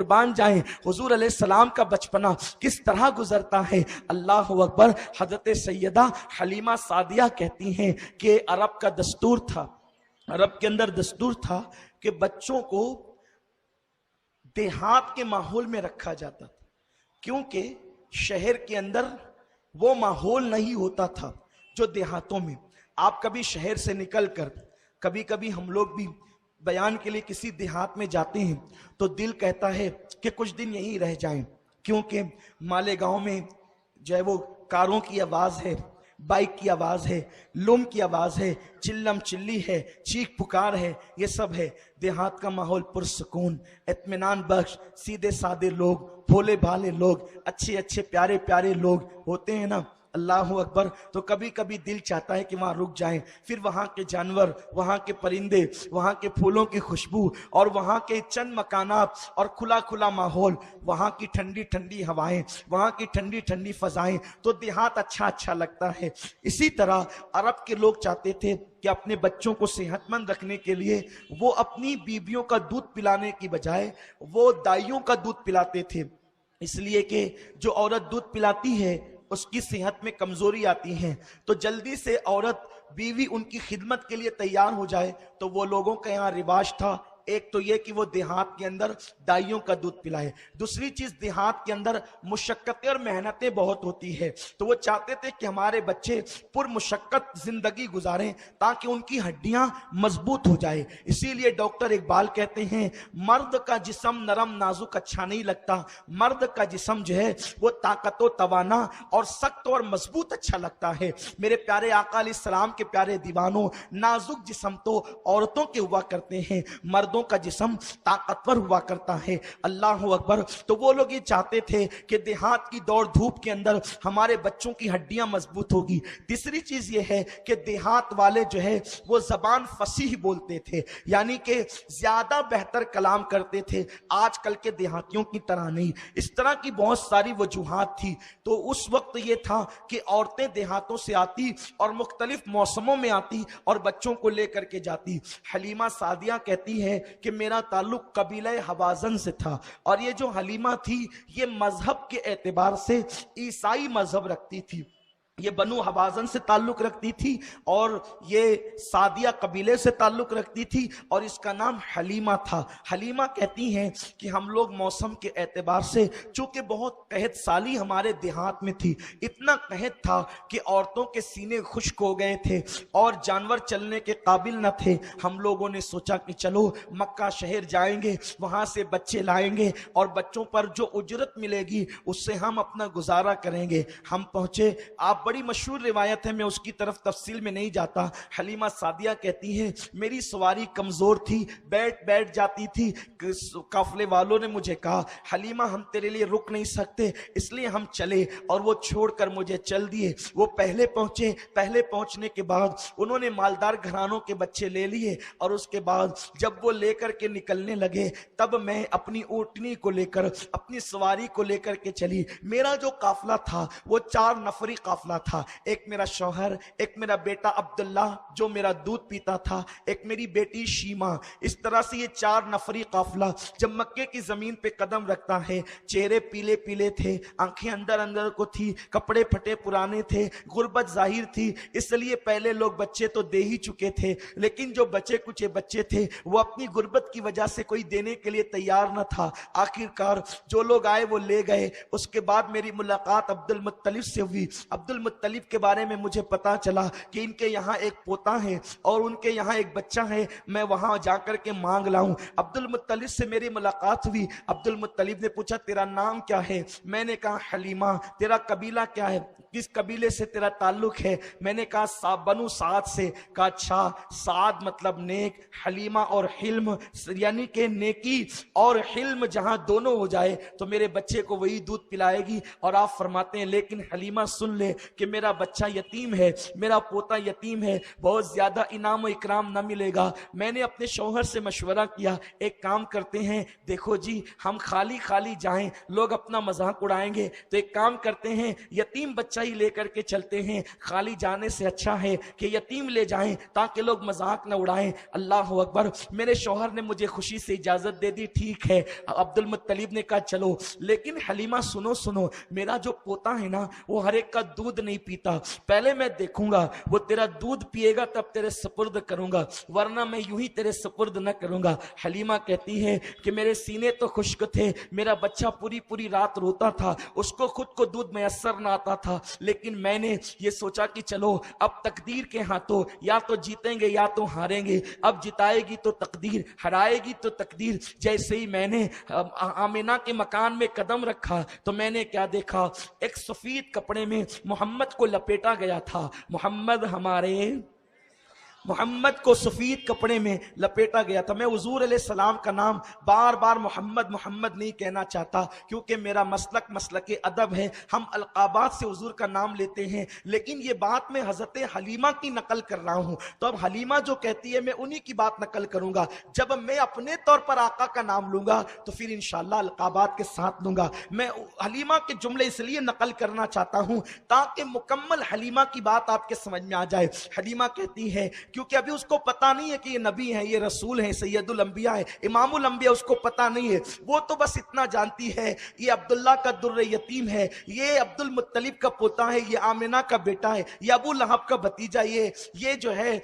कुर्बान जाएं हुजूर अलैहिस्सलाम का बचपना किस तरह गुजरता है। अल्लाह अकबर। हजरत सैयदा हलीमा सादिया कहती हैं कि अरब का दस्तूर था, अरब के अंदर दस्तूर था कि बच्चों को देहात के माहौल में रखा जाता था, क्योंकि शहर के अंदर वो माहौल नहीं होता था जो देहातों में। आप कभी शहर से निकलकर, कभी कभी हम लोग भी बयान के लिए किसी देहात में जाते हैं तो दिल कहता है कि कुछ दिन यहीं रह जाएं, क्योंकि मालेगांव में जो है वो कारों की आवाज़ है, बाइक की आवाज़ है, लुम की आवाज़ है, चिल्लम चिल्ली है, चीख पुकार है, ये सब है। देहात का माहौल पुरसकून, इत्मीनान बख्श, सीधे साधे लोग, भोले भाले लोग, अच्छे अच्छे प्यारे प्यारे लोग होते हैं ना। अल्लाह अकबर। तो कभी कभी दिल चाहता है कि वहाँ रुक जाएं, फिर वहाँ के जानवर, वहाँ के परिंदे, वहाँ के फूलों की खुशबू और वहाँ के चंद मकानात और खुला खुला माहौल, वहाँ की ठंडी ठंडी हवाएं, वहाँ की ठंडी ठंडी फजाएं, तो देहात अच्छा अच्छा लगता है। इसी तरह अरब के लोग चाहते थे कि अपने बच्चों को सेहतमंद रखने के लिए वो अपनी बीवियों का दूध पिलाने की बजाय वो दाइयों का दूध पिलाते थे, इसलिए कि जो औरत दूध पिलाती है उसकी सेहत में कमजोरी आती है, तो जल्दी से औरत बीवी उनकी खिदमत के लिए तैयार हो जाए। तो वो लोगों का यहाँ रिवाज था, एक तो ये कि वो देहात के अंदर दाइयों का दूध पिलाए, दूसरी चीज देहात के अंदर मुशक्कतें और मेहनतें बहुत होती है, तो वो चाहते थे कि हमारे बच्चे पुरमुशक्कत जिंदगी गुजारें ताकि उनकी हड्डियां मजबूत हो जाए। इसीलिए डॉक्टर इकबाल कहते हैं मर्द का जिस्म नरम नाजुक अच्छा नहीं लगता, मर्द का जिस्म जो है वो ताकतो तवाना और सख्त और मजबूत अच्छा लगता है। मेरे प्यारे आका अलैहिस्सलाम के प्यारे दीवानों, नाजुक जिस्म तो औरतों के हुआ करते हैं, मर्दों का जिस्म ताकतवर हुआ करता है। अल्लाह अकबर। तो वो लोग ये चाहते थे कि देहात की दौड़ धूप के अंदर हमारे बच्चों की हड्डियां मजबूत होगी। तीसरी चीज ये है कि देहात वाले जो है वो जबान फसीह बोलते थे, यानी कि ज्यादा बेहतर कलाम करते थे, आजकल के देहातियों की तरह नहीं। इस तरह की बहुत सारी वजूहात थी। तो उस वक्त ये था कि औरतें देहातों से आती और मुख्तलिफ मौसमों में आती और बच्चों को लेकर के जाती। हलीमा सादिया कहती है कि मेरा ताल्लुक कबीला हवाजन से था, और ये जो हलीमा थी ये मजहब के एतबार से ईसाई मजहब रखती थी, ये बनु हवाजन से ताल्लुक रखती थी और ये सादिया कबीले से ताल्लुक रखती थी और इसका नाम हलीमा था। हलीमा कहती हैं कि हम लोग मौसम के एतबार से, चूंकि बहुत कहत साली हमारे देहात में थी, इतना कहत था कि औरतों के सीने खुश्क हो गए थे और जानवर चलने के काबिल न थे। हम लोगों ने सोचा कि चलो मक्का शहर जाएंगे, वहां से बच्चे लाएंगे और बच्चों पर जो उजरत मिलेगी उससे हम अपना गुजारा करेंगे। हम पहुंचे, आप बड़ी मशहूर रिवायत है, मैं उसकी तरफ तफसील में नहीं जाता। हलीमा सादिया कहती है मेरी सवारी कमजोर थी, बैठ जाती थी। काफले वालों ने मुझे कहा हलीमा हम तेरे लिए रुक नहीं सकते, इसलिए हम चले, और वो छोड़कर मुझे चल दिए। वो पहले पहुंचे, पहले पहुंचने के बाद उन्होंने मालदार घरानों के बच्चे ले लिए और उसके बाद जब वो लेकर के निकलने लगे तब मैं अपनी ऊँटनी को लेकर, अपनी सवारी को लेकर के चली। मेरा जो काफला था वो 4 नफरी काफला था, एक मेरा शौहर, एक मेरा बेटा अब्दुल्ला जो मेरा दूध पीता था, एक मेरी बेटी शीमा। इस तरह से ये 4 नफरी काफला जब मक्के की जमीन पे कदम रखता है, चेहरे पीले पीले थे, आंखें अंदर अंदर को थी, कपड़े फटे पुराने थे, गुर्बत जाहिर थी, इसलिए पहले लोग बच्चे तो दे ही चुके थे, लेकिन जो बचे कुछ बच्चे थे वो अपनी गुर्बत की वजह से कोई देने के लिए तैयार न था। आखिरकार जो लोग आए वो ले गए। उसके बाद मेरी मुलाकात अब्दुल मुत्तलिब से हुई। अब्दुल मुत्तलिब के बारे में मुझे पता चला कि इनके यहाँ एक पोता है और उनके यहाँ एक बच्चा है, मैं वहां जाकर के मांग लाऊं। अब्दुल मुत्तलिब से मेरी मुलाकात हुई। अब्दुल मुत्तलिब ने पूछा तेरा नाम क्या है? मैंने कहा हलीमा। तेरा कबीला क्या है, किस कबीले से तेरा ताल्लुक है? मैंने कहा बनु साद से। कहा अच्छा, साद मतलब नेक, हलीमा और हिल्म यानी कि नेकी और हिल्म जहां दोनों हो जाए तो मेरे बच्चे को वही दूध पिलाएगी। और आप फरमाते हैं लेकिन हलीमा सुन ले कि मेरा बच्चा यतीम है, मेरा पोता यतीम है, बहुत ज्यादा इनाम और इकराम न मिलेगा। मैंने अपने शौहर से मशवरा किया, एक काम करते हैं, देखो जी हम खाली खाली जाएं, लोग अपना मजाक उड़ाएंगे, तो एक काम करते हैं, यतीम बच्चा बच्चा ही लेकर के चलते हैं, खाली जाने से अच्छा है कि यतीम ले जाएं ताकि लोग मजाक न उड़ाएं। अल्लाह अकबर। मेरे शौहर ने मुझे खुशी से इजाजत दे दी, ठीक है। अब्दुल मुत्तलिब ने कहा चलो, लेकिन हलीमा सुनो सुनो, मेरा जो पोता है ना वो हर एक का दूध नहीं पीता, पहले मैं देखूंगा वो तेरा दूध पिएगा तब तेरे सुपुर्द करूंगा, वरना मैं यूं ही तेरे सुपुर्द न करूंगा। हलीमा कहती है कि मेरे सीने तो खुश्क थे, मेरा बच्चा पूरी पूरी रात रोता था, उसको खुद को दूध मैसर ना आता था, लेकिन मैंने ये सोचा कि चलो अब तकदीर के हाथों, या तो जीतेंगे या तो हारेंगे, अब जिताएगी तो तकदीर, हराएगी तो तकदीर। जैसे ही मैंने आमिना के मकान में कदम रखा तो मैंने क्या देखा, एक सफेद कपड़े में मोहम्मद को लपेटा गया था। मोहम्मद को सफेद कपड़े में लपेटा गया था। मैं हुजूर अलैहिस्सलाम का नाम बार बार मोहम्मद मोहम्मद नहीं कहना चाहता, क्योंकि मेरा मसलक मसलक अदब है, हम अलकाबात से हुजूर का नाम लेते हैं, लेकिन ये बात मैं हजरत हलीमा की नकल कर रहा हूं, तो अब हलीमा जो कहती है मैं उन्हीं की बात नकल करूंगा। जब मैं अपने तौर पर आका का नाम लूंगा तो फिर इंशाअल्लाह अलकाबात के साथ लूंगा। मैं हलीमा के जुमले इसलिए नकल करना चाहता हूं ताकि मुकम्मल हलीमा की बात आपके समझ में आ जाए। हलीमा कहती है, क्योंकि अभी उसको पता नहीं है कि ये नबी है, ये रसूल है, सैयदुल अंबिया है, इमामुल अंबिया, उसको पता नहीं है। वो तो बस इतना जानती है ये अब्दुल्ला का दुर्र यतीम है, ये अब्दुल मुत्तलिब का पोता है, ये आमिना का बेटा है, ये अबू लहब का भतीजा, ये जो है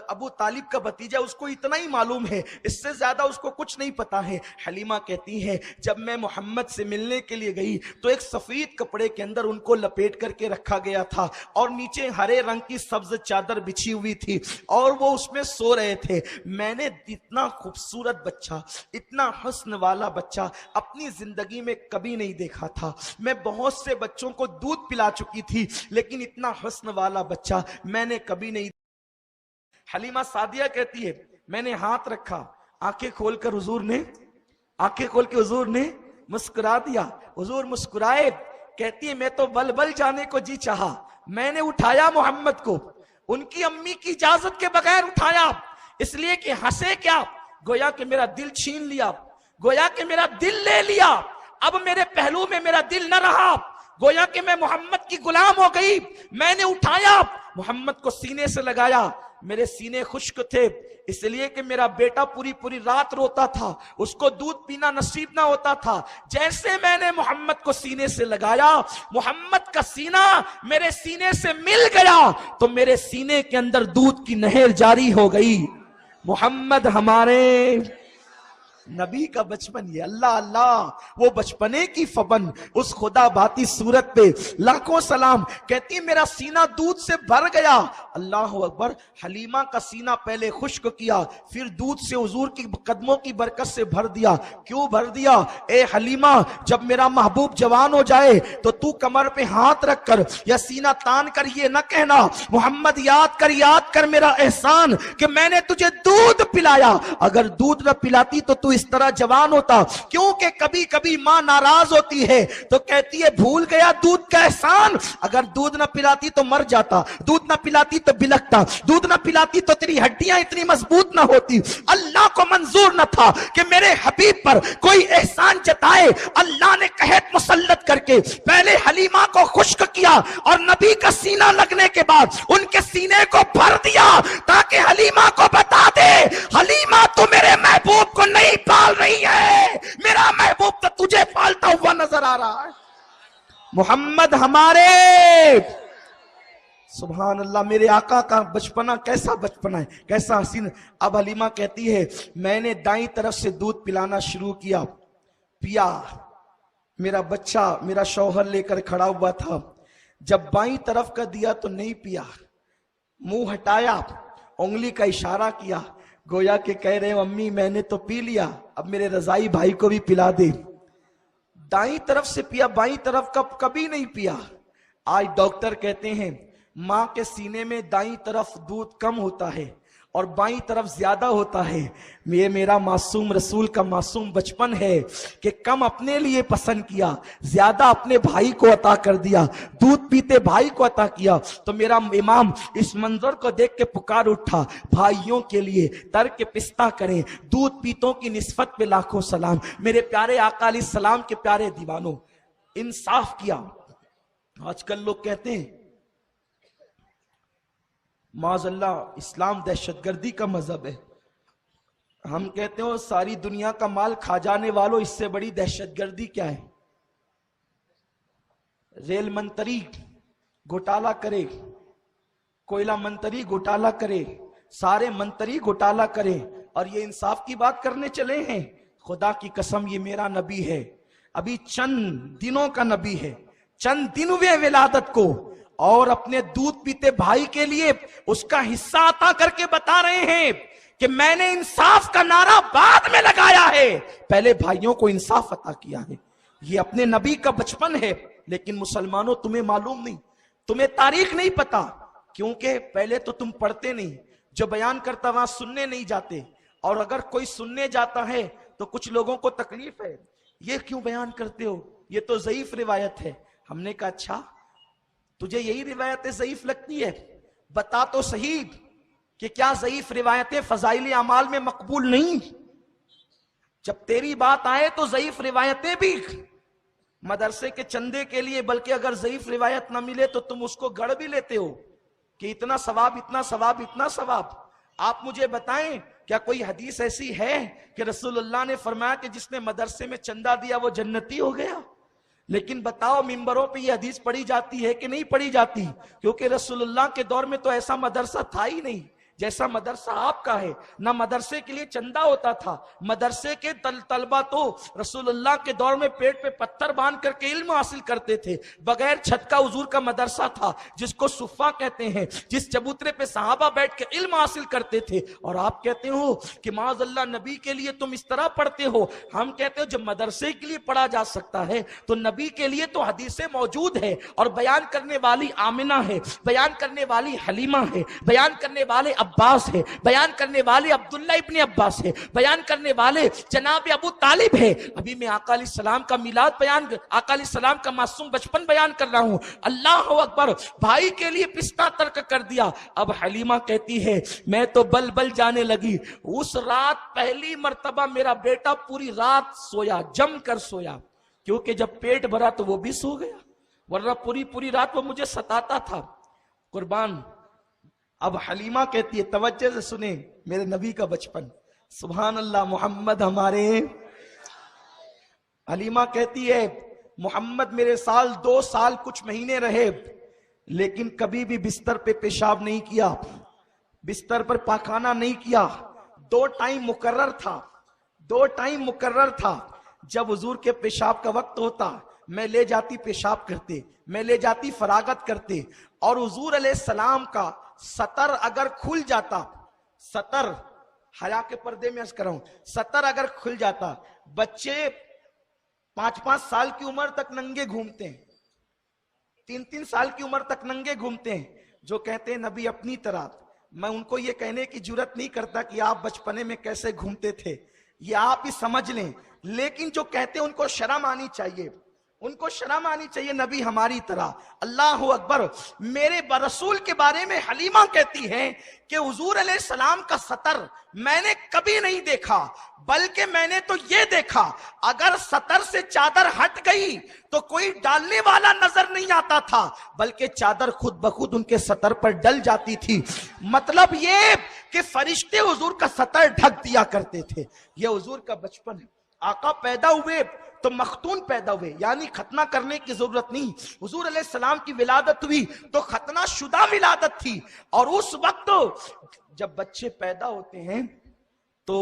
अबू तालिब का भतीजा, उसको इतना ही मालूम है, इससे ज्यादा उसको कुछ नहीं पता है। हलीमा कहती है जब मैं मोहम्मद से मिलने के लिए गई तो एक सफेद कपड़े के अंदर उनको लपेट करके रखा गया था और नीचे हरे रंग की सब्ज चादर बिछी हुई थी और वो उसमें सो रहे थे। मैंने इतना खूबसूरत बच्चा, इतना हुस्न वाला बच्चा अपनी जिंदगी में कभी नहीं देखा था। मैं बहुत से बच्चों को दूध पिला चुकी थी, लेकिन इतना हुस्न वाला बच्चा मैंने कभी नहीं। हलीमा सादिया कहती है मैंने हाथ रखा, आंखें खोलकर हुजूर ने, आंखें खोल के हुजूर ने मुस्कुरा दिया। हुजूर मुस्कुराए, कहती है मैं तो बल बल जाने को जी चाहा, मैंने उठाया मोहम्मद को, उनकी अम्मी की इजाजत के बगैर उठाया, इसलिए कि हंसे क्या, गोया कि मेरा दिल छीन लिया, गोया कि मेरा दिल ले लिया, अब मेरे पहलू में मेरा दिल न रहा, गोया कि मैं मोहम्मद की गुलाम हो गई। मैंने उठाया, मोहम्मद को सीने से लगाया, मेरे सीने खुश्क थे, इसलिए कि मेरा बेटा पूरी पूरी रात रोता था, उसको दूध पीना नसीब ना होता था। जैसे मैंने मोहम्मद को सीने से लगाया, मोहम्मद का सीना मेरे सीने से मिल गया तो मेरे सीने के अंदर दूध की नहर जारी हो गई। मोहम्मद हमारे नबी का बचपन, ये अल्लाह अल्लाह, वो बचपने की फबन, उस खुदा बाती सूरत पे लाखों सलाम। कहती मेरा सीना दूध से भर गया। अल्लाह अकबर। हलीमा का सीना पहले खुश्क किया, फिर दूध से हुजूर की कदमों की बरकत से भर दिया। क्यों भर दिया? ए हलीमा, जब मेरा महबूब जवान हो जाए तो तू कमर पे हाथ रख कर या सीना तान कर ये न कहना मोहम्मद याद कर मेरा एहसान कि मैंने तुझे दूध पिलाया। अगर दूध न पिलाती तो तू इस तरह जवान होता। क्योंकि कभी कभी मां नाराज होती है तो कहती है भूल गया दूध का एहसान, अगर दूध न पिलाती तो मर जाता, दूध न पिलाती तो बिलकता, दूध न पिलाती तो तेरी हड्डियां इतनी मजबूत न होती। अल्लाह को मंजूर न था कि मेरे हबीब पर कोई एहसान जताए। अल्लाह ने कहत मुसल्लत करके पहले हलीमा को खुश्क किया और नबी का सीना लगने के बाद उनके सीने को भर दिया ताकि हलीमा को बता दे हलीमा तू मेरे महबूब को नहीं पाल रही है, मेरा महबूब तो तुझे पालता हुआ नजर आ रहा है। मोहम्मद हमारे, सुभान अल्लाह, मेरे आका का बचपना कैसा बचपना है, कैसा हसीन। अब हलीमा कहती है मैंने दाईं तरफ से दूध पिलाना शुरू किया, पिया, मेरा बच्चा मेरा शौहर लेकर खड़ा हुआ था। जब बाईं तरफ का दिया तो नहीं पिया, मुंह हटाया, उंगली का इशारा किया, गोया के कह रहे हो अम्मी मैंने तो पी लिया, अब मेरे रजाई भाई को भी पिला दे। दाईं तरफ से पिया, बाईं तरफ का कभी नहीं पिया। आज डॉक्टर कहते हैं मां के सीने में दाईं तरफ दूध कम होता है और बाईं तरफ ज्यादा होता है। ये मेरा मासूम रसूल का मासूम बचपन है कि कम अपने लिए पसंद किया, ज्यादा अपने भाई को अता कर दिया, दूध पीते भाई को अता किया। तो मेरा इमाम इस मंजर को देख के पुकार उठा, भाइयों के लिए तर्क पिस्ता करें, दूध पीतों की निस्बत पे लाखों सलाम। मेरे प्यारे आका अलैहि सलाम के प्यारे दीवानों, इंसाफ किया। آج کل لوگ کہتے ہیں معاذ اللہ اسلام دہشت گردی کا مذہب ہے. ہم کہتے ہیں ساری دنیا کا مال کھا جانے والوں، اس سے بڑی دہشت گردی کیا ہے؟ ریل منتری گھوٹالہ کرے، کوئلہ منتری گھوٹالہ کرے، سارے منتری گھوٹالہ کرے، اور یہ انصاف کی بات کرنے چلے ہیں. خدا کی قسم یہ میرا نبی ہے، ابھی چند دنوں کا نبی ہے، چند دن ہوئے ولادت کو، اور اپنے دودھ پیتے بھائی کے لیے اس کا حصہ عطا کر کے بتا رہے ہیں کہ میں نے انصاف کا نعرہ بعد میں لگایا ہے، پہلے بھائیوں کو انصاف عطا کیا ہے. یہ اپنے نبی کا بچپن ہے. لیکن مسلمانوں تمہیں معلوم نہیں، تمہیں تاریخ نہیں پتا، کیونکہ پہلے تو تم پڑھتے نہیں، جو بیان کرتا وہاں سننے نہیں جاتے، اور اگر کوئی سننے جاتا ہے تو کچھ لوگوں کو تکلیف ہے، یہ کیوں بیان کرتے ہو، یہ تو ضعیف روایت ہے. ہم نے کہا اچھا تجھے یہی روایتیں ضعیف لگتی ہے، بتا تو صحیح کہ کیا ضعیف روایتیں فضائل اعمال میں مقبول نہیں؟ جب تیری بات آئے تو ضعیف روایتیں بھی مدرسے کے چندے کے لیے، بلکہ اگر ضعیف روایت نہ ملے تو تم اس کو گڑھ بھی لیتے ہو کہ اتنا ثواب اتنا ثواب اتنا ثواب. آپ مجھے بتائیں کیا کوئی حدیث ایسی ہے کہ رسول اللہ نے فرمایا کہ جس نے مدرسے میں چندہ دیا وہ جنتی ہو گیا؟ لیکن بتاؤ ممبروں پہ یہ حدیث پڑھی جاتی ہے کہ نہیں پڑھی جاتی؟ کیونکہ رسول اللہ کے دور میں تو ایسا مدرسہ تھا ہی نہیں جیسا مدرسہ آپ کا ہے. نہ مدرسے کے لیے چندہ ہوتا تھا، مدرسے کے طلبہ تو رسول اللہ کے دور میں پیٹ پہ پتھر باندھ کر کے علم حاصل کرتے تھے. بغیر چھت کا حضور کا مدرسہ تھا جس کو صفہ کہتے ہیں، جس چبوترے پہ صحابہ بیٹھ کے علم حاصل کرتے تھے. اور آپ کہتے ہو کہ معاذ اللہ نبی کے لیے تم اس طرح پڑھتے ہو. ہم کہتے ہو جب مدرسے کے لیے پڑھا جا سکتا ہے تو نبی کے لیے تو حدیثیں موجود ہے، اور بیان کرنے والی آمنہ ہے، بیان کرنے والی حلیمہ ہے، بیان کرنے والے عباس ہے، بیان کرنے والے عبداللہ ابن عباس ہے، بیان کرنے والے جناب ابو طالب ہے. ابھی میں آقا علیہ السلام کا میلاد بیان، آقا علیہ السلام کا معصوم بچپن بیان کر رہا ہوں. اللہ اکبر، بھائی کے لیے پستہ ترک کر دیا. اب حلیمہ کہتی ہے میں تو بل بل جانے لگی. اس رات پہلی مرتبہ میرا بیٹا پوری رات سویا، جم کر سویا، کیونکہ جب پیٹ بھرا تو وہ بھی سو گیا، ورنہ پوری رات وہ مجھے ستاتا تھا. قربان. اب حلیمہ کہتی ہے، توجہ سے سنیں میرے نبی کا بچپن، سبحان اللہ. محمد ہمارے، حلیمہ کہتی ہے محمد میرے سال 2 سال کچھ مہینے رہے، لیکن کبھی بھی بستر پہ پیشاب نہیں کیا، بستر پر پاخانہ نہیں کیا. 2 ٹائم مقرر تھا، 2 ٹائم مقرر تھا. جب حضور کے پیشاب کا وقت ہوتا میں لے جاتی پیشاب کرتے، میں لے جاتی فراغت کرتے. اور حضور علیہ السلام کا سطر اگر کھل جاتا، سطر حیا کے پردے میں عرض کر رہا ہوں، سطر اگر کھل جاتا، بچے 5-5 سال کی عمر تک ننگے گھومتے ہیں، 3-3 سال کی عمر تک ننگے گھومتے ہیں. جو کہتے ہیں نبی اپنی طرح، میں ان کو یہ کہنے کی جرت نہیں کرتا کہ آپ بچپنے میں کیسے گھومتے تھے، یہ آپ ہی سمجھ لیں. لیکن جو کہتے ہیں ان کو شرم آنی چاہیے، ان کو شرم آنی چاہیے نبی ہماری طرح. اللہ اکبر. میرے رسول کے بارے میں حلیمہ کہتی ہے کہ حضور علیہ السلام کا سطر میں نے کبھی نہیں دیکھا، بلکہ میں نے تو یہ دیکھا اگر سطر سے چادر ہٹ گئی تو کوئی ڈالنے والا نظر نہیں آتا تھا، بلکہ چادر خود بخود ان کے سطر پر ڈل جاتی تھی. مطلب یہ کہ فرشتے حضور کا سطر ڈھک دیا کرتے تھے. یہ حضور کا بچپن ہے. آقا پیدا ہوئے تو مختون پیدا ہوئے، یعنی ختنہ کرنے کی ضرورت نہیں. حضور علیہ السلام کی ولادت ہوئی تو ختنہ شدہ ولادت تھی. اور اس وقت جب بچے پیدا ہوتے ہیں تو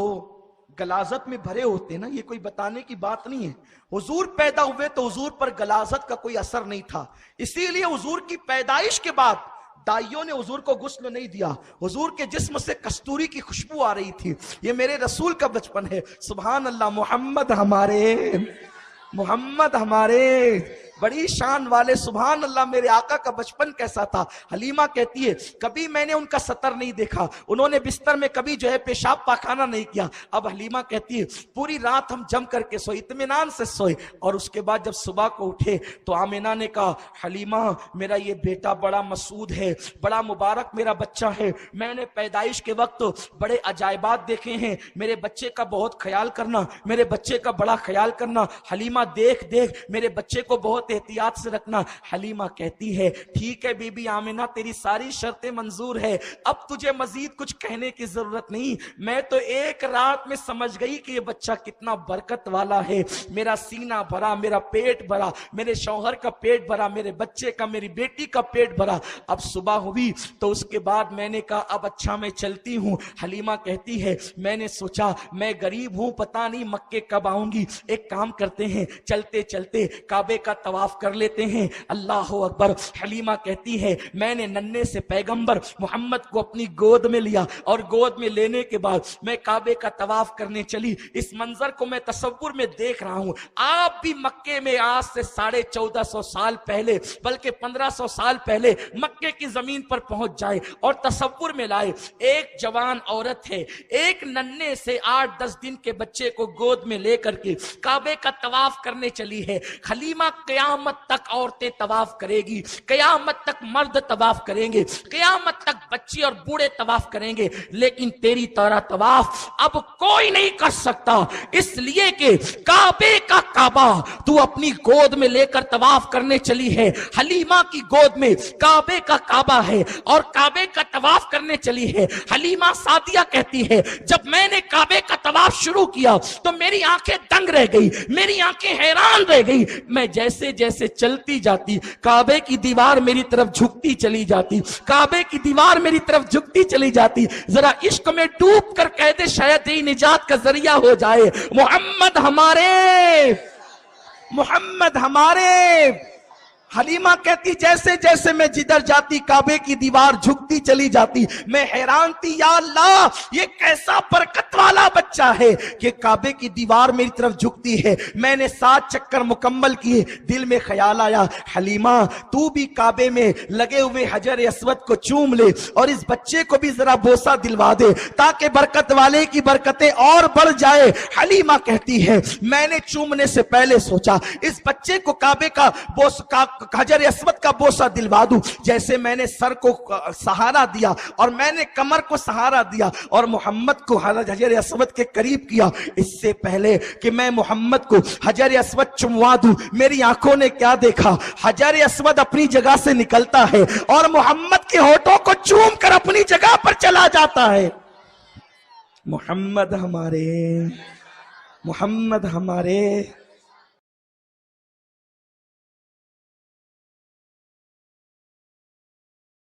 غلاظت میں بھرے ہوتے ہیں نا، یہ کوئی بتانے کی بات نہیں ہے. حضور پیدا ہوئے تو حضور پر غلاظت کا کوئی اثر نہیں تھا، اسی لیے حضور کی پیدائش کے بعد دائیوں نے حضور کو غسل نہیں دیا. حضور کے جسم سے کستوری کی خوشبو آ رہی تھی. یہ میرے رسول کا بچپن ہے. سبحان اللہ. محمد ہمارے، محمد ہمارے، بڑی شان والے. سبحان اللہ. میرے آقا کا بچپن کیسا تھا. حلیمہ کہتی ہے کبھی میں نے ان کا سطر نہیں دیکھا، انہوں نے بستر میں کبھی جو ہے پیشاب پاخانہ نہیں کیا. اب حلیمہ کہتی ہے پوری رات ہم جم کر کے سوئے، اطمینان سے سوئے. اور اس کے بعد جب صبح کو اٹھے تو آمنہ نے کہا حلیمہ میرا یہ بیٹا بڑا مسعود ہے، بڑا مبارک میرا بچہ ہے. میں نے پیدائش کے وقت بڑے عجائبات دیکھے ہیں، میرے بچے کا بہت خیال کرنا، میرے بچے کا بڑا خیال کرنا. حلیمہ دیکھ میرے بچے کو بہت بہت احتیاط سے رکھنا۔ حلیمہ کہتی ہے ٹھیک ہے بی بی آمنہ تیری ساری شرطیں منظور ہے، اب تجھے مزید کچھ کہنے کی ضرورت نہیں، میں تو ایک رات میں سمجھ گئی کہ یہ بچہ کتنا برکت والا ہے، میرا سینہ بھرا، میرا پیٹ بھرا، میرے شوہر کا پیٹ بھرا، میرے بچے کا، میری بیٹی کا پیٹ بھرا۔ اب صبح ہوئی تو اس کے بعد میں نے کہا اب اچھا میں چلتی ہوں۔ حلیمہ کہتی ہے میں نے سوچا میں غریب ہوں، پتہ نہیں مکے کب آؤں گی، ایک کام کرتے ہیں چلتے چلتے کعبے کا طواف کر لیتے ہیں۔ اللہ اکبر۔ حلیمہ کہتی ہے میں نے ننھے سے پیغمبر محمد کو اپنی گود میں لیا اور گود میں لینے کے بعد میں کعبے کا طواف کرنے چلی۔ اس منظر کو میں تصور میں دیکھ رہا ہوں، آپ بھی مکے میں آج سے 1450 سال پہلے بلکہ 1500 سال پہلے مکے کی زمین پر پہنچ جائے اور تصور میں لائے ایک جوان عورت ہے، ایک ننھے سے 8-10 دن کے بچے کو گود میں لے کر کے کعبے کا طواف کرنے چلی ہے۔ حلیمہ قیامت تک عورتیں طواف کرے گی، قیامت تک مرد طواف کریں گے، قیامت تک بچے اور بوڑھے طواف کریں گے، لیکن تیری طرح طواف اب کوئی نہیں کر سکتا، اس لیے کہ کعبے کا کعبہ تو اپنی گود میں لے کر طواف کرنے چلی ہے۔ حلیمہ کی گود میں کعبے کا کعبہ ہے اور کعبے کا طواف کرنے چلی ہے۔ حلیمہ سعدیہ کہتی ہے جب میں نے کعبے کا طواف شروع کیا تو میری آنکھیں دنگ رہ گئی، میری آنکھیں حیران رہ گئی، میں جیسے جیسے چلتی جاتی کعبے کی دیوار میری طرف جھکتی چلی جاتی، کعبے کی دیوار میری طرف جھکتی چلی جاتی۔ ذرا عشق میں ڈوب کر کہہ دے شاید یہ نجات کا ذریعہ ہو جائے، محمد ہمارے، محمد ہمارے۔ حلیمہ کہتی جیسے جیسے میں جدھر جاتی کعبے کی دیوار جھکتی چلی جاتی، میں حیران تھی یا اللہ یہ کیسا برکت والا بچہ ہے کہ کعبے کی دیوار میری طرف جھکتی ہے۔ میں نے 7 چکر مکمل کیے، دل میں خیال آیا حلیمہ تو بھی کعبے میں لگے ہوئے حجر اسود کو چوم لے اور اس بچے کو بھی ذرا بوسہ دلوا دے تاکہ برکت والے کی برکتیں اور بڑھ جائے۔ حلیمہ کہتی ہے میں نے چومنے سے پہلے سوچا اس بچے کو کعبے کا حجر اسود کا بوسہ دلوا دوں، جیسے میں نے سر کو سہارا دیا اور میں نے کمر کو سہارا دیا اور محمد کو حجر اسود کے قریب کیا، اس سے پہلے کہ میں محمد کو حجر اسود چموا دوں میری آنکھوں نے کیا دیکھا، حجر اسود اپنی جگہ سے نکلتا ہے اور محمد کے ہونٹوں کو چوم کر اپنی جگہ پر چلا جاتا ہے۔ محمد ہمارے، محمد ہمارے۔